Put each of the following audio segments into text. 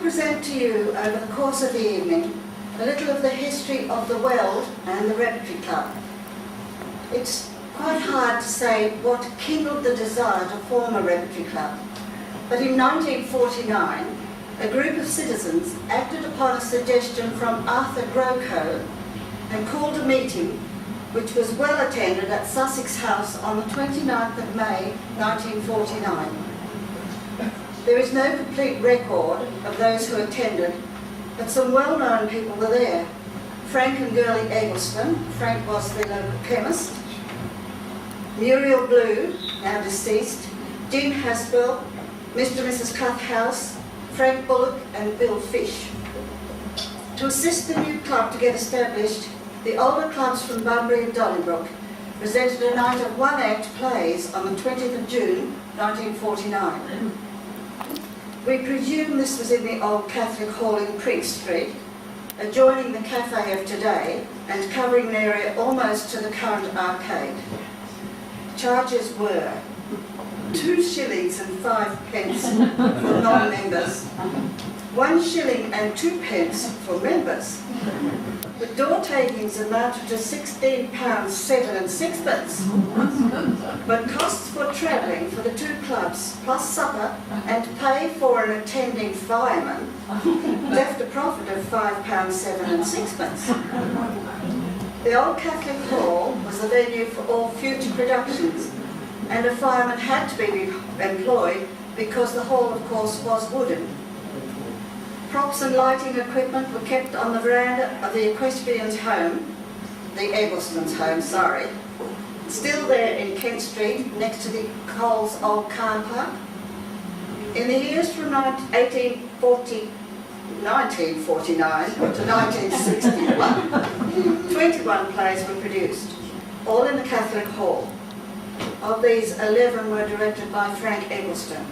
present to you over the course of the evening a little of the history of the Weld and the Repertory Club. It's quite hard to say what kindled the desire to form a Repertory Club, but in 1949 a group of citizens acted upon a suggestion from Arthur Grocco and called a meeting which was well attended at Sussex House on the 29th of May 1949. There is no complete record of those who attended, but some well-known people were there. Frank and Girlie Eggleston. Frank was the local chemist. Muriel Blue, now deceased. Jim Haswell, Mr. and Mrs. Clough House, Frank Bullock and Bill Fish. To assist the new club to get established, the older clubs from Bunbury and Donnybrook presented a night of one-act plays on the 20th of June 1949. We presume this was in the old Catholic Hall in Prince Street, adjoining the cafe of today and covering an area almost to the current arcade. Charges were 2 shillings and 5 pence for non-members, 1 shilling and 2 pence for members. The door takings amounted to £16, 7 and 6pence, but costs for travelling for the 2 clubs, plus supper and pay for an attending fireman, left a profit of £5, 7 and 6pence. The old Catholic Hall was the venue for all future productions, and a fireman had to be employed because the hall, of course, was wooden. Props and lighting equipment were kept on the veranda of the equestrian's home, the Eggleston's home, sorry, still there in Kent Street, next to the Coles old car park. In the years from 1949 to 1961, 21 plays were produced, all in the Catholic Hall. Of these, 11 were directed by Frank Eggleston,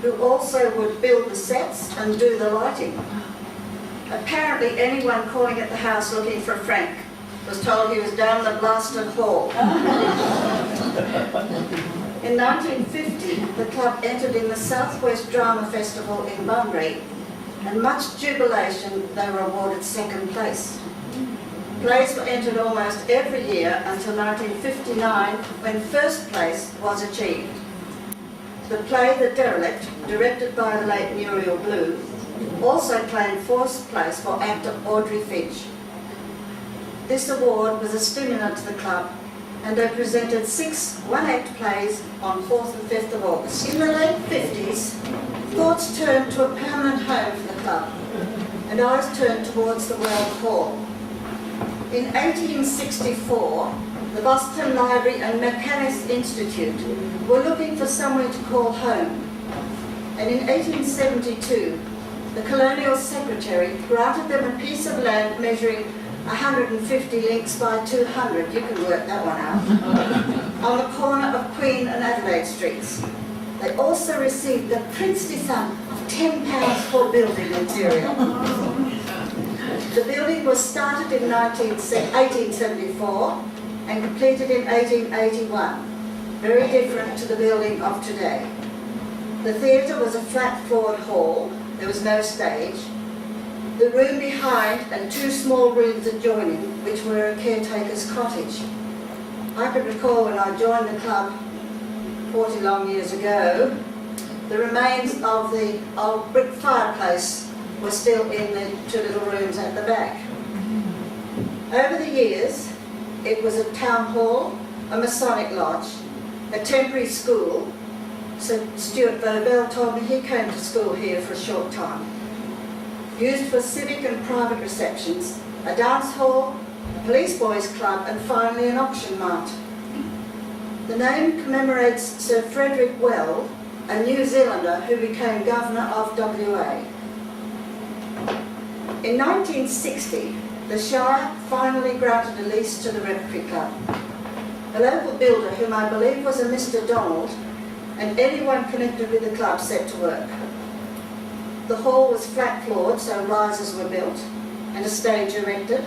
who also would build the sets and do the lighting. Apparently anyone calling at the house looking for Frank was told he was down the blasted hall. In 1950, the club entered in the Southwest Drama Festival in Bunbury, and much jubilation, they were awarded 2nd place. Plays were entered almost every year until 1959, when 1st place was achieved. The play The Derelict, directed by the late Muriel Blue, also claimed 4th place for actor Audrey Finch. This award was a stimulant to the club, and they presented 6 one-act plays on 4th and 5th of August. In the late 50s, thoughts turned to a permanent home for the club, and eyes turned towards the Weld Hall. In 1864, the Busselton Library and Mechanics Institute were looking for somewhere to call home. And in 1872, the Colonial Secretary granted them a piece of land measuring 150 links by 200, you can work that one out, on the corner of Queen and Adelaide Streets. They also received a princely sum of £10 for building material. The building was started in 1874 and completed in 1881, very different to the building of today. The theatre was a flat-floored hall, there was no stage. The room behind and 2 small rooms adjoining, which were a caretaker's cottage. I can recall when I joined the club 40 long years ago, the remains of the old brick fireplace were still in the 2 little rooms at the back. Over the years, it was a town hall, a Masonic lodge, a temporary school. So Stuart Bovell told me he came to school here for a short time. Used for civic and private receptions, a dance hall, a police boys club, and finally an auction mart. The name commemorates Sir Frederick Weld, a New Zealander who became governor of WA. In 1960, the Shire finally granted a lease to the Repertory Club. A local builder, whom I believe was a Mr. Donald, and anyone connected with the club set to work. The hall was flat-floored, so risers were built, and a stage erected.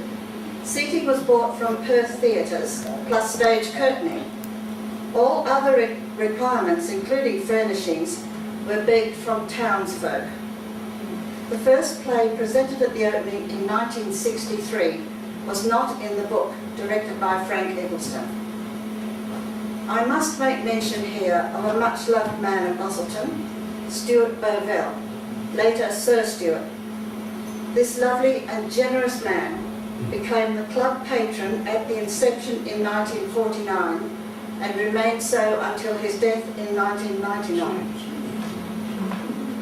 Seating was bought from Perth theatres, plus stage curtaining. All other requirements, including furnishings, were begged from townsfolk. The first play presented at the opening in 1963 was not in the book, directed by Frank Eggleston. I must make mention here of a much-loved man of Busselton, Stuart Bovell, later Sir Stuart. This lovely and generous man became the club patron at the inception in 1949 and remained so until his death in 1999.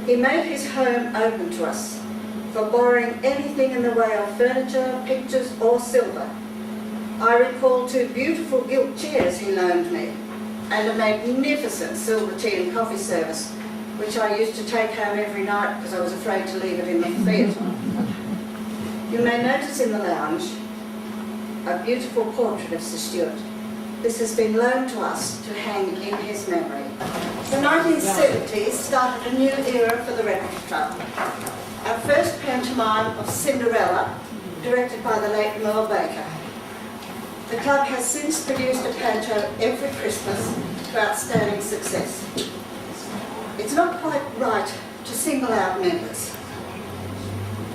He made his home open to us for borrowing anything in the way of furniture, pictures or silver. I recall 2 beautiful gilt chairs he loaned me and a magnificent silver tea and coffee service, which I used to take home every night because I was afraid to leave it in the theatre. You may notice in the lounge a beautiful portrait of Sir Stuart. This has been loaned to us to hang in his memory. The 1970s started a new era for the Repertory Club. Our first pantomime of Cinderella, directed by the late Merle Baker. The club has since produced a panto every Christmas to outstanding success. It's not quite right to single out members.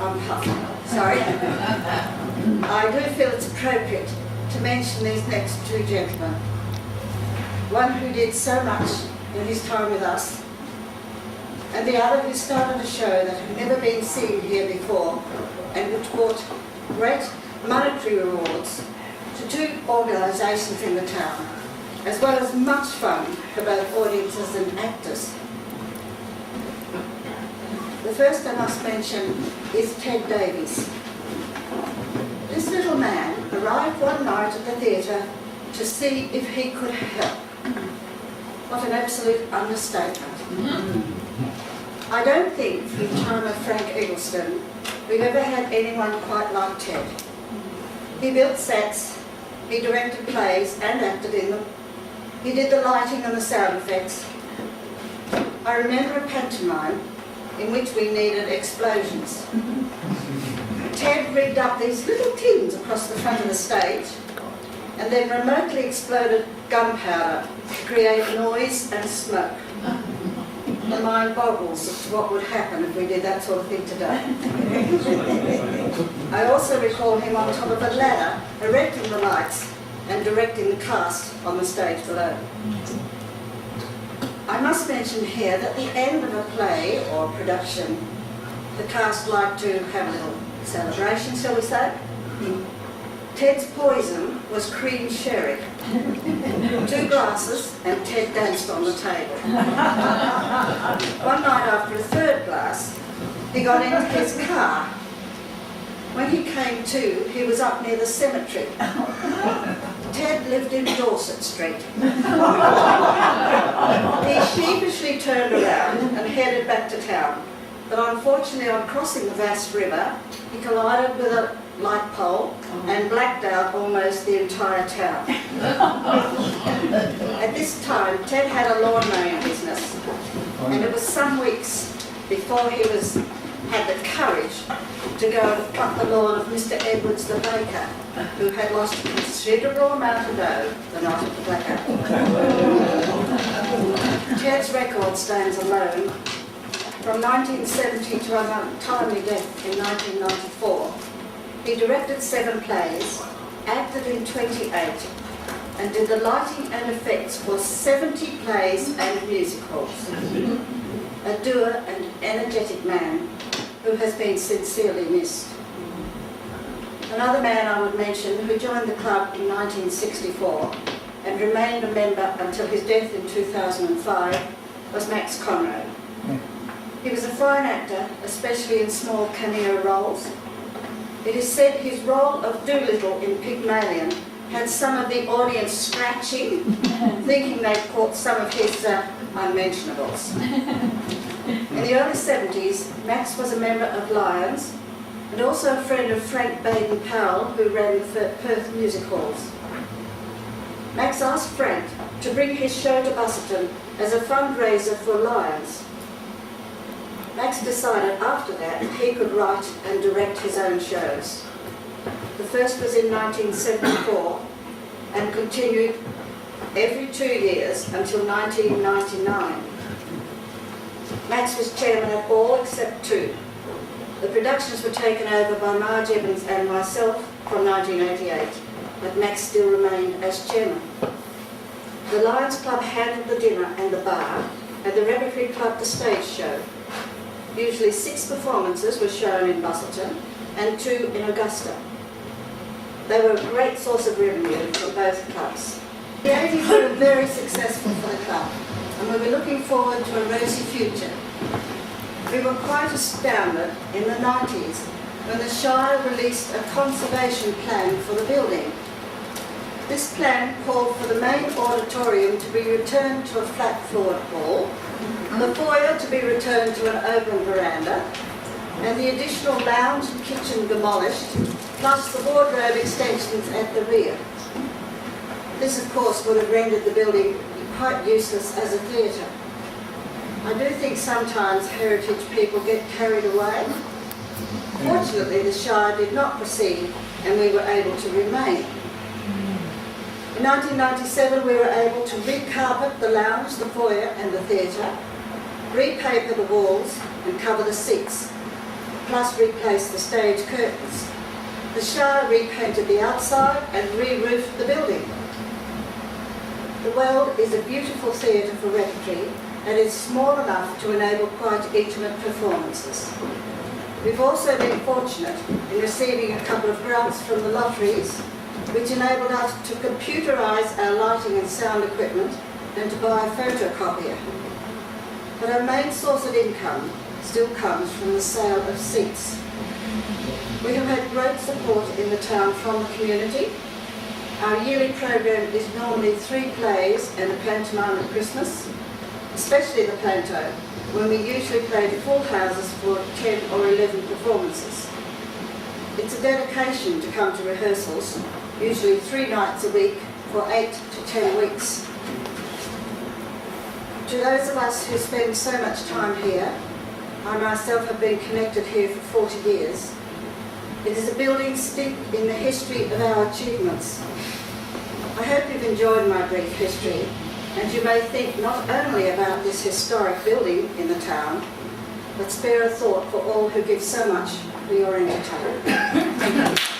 I'm puffing, sorry. I do feel it's appropriate to mention these next 2 gentlemen. One who did so much in his time with us, and the other who started a show that had never been seen here before and which brought great monetary rewards to 2 organisations in the town, as well as much fun for both audiences and actors. The first I must mention is Ted Davies. This little man arrived one night at the theatre to see if he could help. What an absolute understatement. I don't think from the time of Frank Eggleston we've ever had anyone quite like Ted. He built sets, he directed plays and acted in them. He did the lighting and the sound effects. I remember a pantomime in which we needed explosions. Ted rigged up these little tins across the front of the stage and then remotely exploded gunpowder to create noise and smoke. The mind boggles as to what would happen if we did that sort of thing today. I also recall him on top of a ladder, erecting the lights and directing the cast on the stage below. I must mention here that at the end of a play or production, the cast like to have a little celebration, shall we say. Ted's poison was cream sherry. 2 glasses and Ted danced on the table. One night after a 3rd glass, he got into his car. When he came to, he was up near the cemetery. Ted lived in Dorset Street. He sheepishly turned around and headed back to town. But unfortunately, on crossing the vast river, he collided with a light pole and blacked out almost the entire town. At this time, Ted had a lawn mowing business, and it was some weeks before he had the courage to go and cut the lawn of Mr. Edwards the baker, who had lost a considerable amount of dough the night of the blackout. Ted's record stands alone. From 1970 to an untimely death in 1994, he directed 7 plays, acted in 28, and did the lighting and effects for 70 plays and music halls. A doer and energetic man who has been sincerely missed. Another man I would mention who joined the club in 1964 and remained a member until his death in 2005 was Max Conrad. He was a fine actor, especially in small cameo roles. It is said his role of Doolittle in Pygmalion had some of the audience scratching, thinking they'd caught some of his unmentionables. In the early 70s, Max was a member of Lions and also a friend of Frank Baden-Powell, who ran the Perth music halls. Max asked Frank to bring his show to Busselton as a fundraiser for Lions. Max decided after that he could write and direct his own shows. The first was in 1974 and continued every 2 years until 1999. Max was chairman at all except 2. The productions were taken over by Marge Evans and myself from 1988, but Max still remained as chairman. The Lions Club handled the dinner and the bar, and the Repertory Club the stage show. Usually 6 performances were shown in Busselton and 2 in Augusta. They were a great source of revenue for both clubs. The 80s were very successful for the club, and we were looking forward to a rosy future. We were quite astounded in the 90s when the Shire released a conservation plan for the building. This plan called for the main auditorium to be returned to a flat-floored hall, the foyer to be returned to an open veranda, and the additional lounge and kitchen demolished, plus the wardrobe extensions at the rear. This, of course, would have rendered the building quite useless as a theatre. I do think sometimes heritage people get carried away. Fortunately, the Shire did not proceed and we were able to remain. In 1997, we were able to recarpet the lounge, the foyer and the theatre, repaper the walls and cover the seats, plus replace the stage curtains. The Shire repainted the outside and re-roofed the building. The Weld is a beautiful theatre for repertory and is small enough to enable quite intimate performances. We've also been fortunate in receiving a couple of grants from the lotteries, which enabled us to computerise our lighting and sound equipment and to buy a photocopier. But our main source of income still comes from the sale of seats. We have had great support in the town from the community. Our yearly program is normally 3 plays and a pantomime at Christmas, especially the panto, when we usually play to full houses for 10 or 11 performances. It's a dedication to come to rehearsals, usually 3 nights a week for 8 to 10 weeks. To those of us who spend so much time here, I myself have been connected here for 40 years. It is a building steeped in the history of our achievements. I hope you've enjoyed my brief history, and you may think not only about this historic building in the town, but spare a thought for all who give so much for your entertainment. Thank you.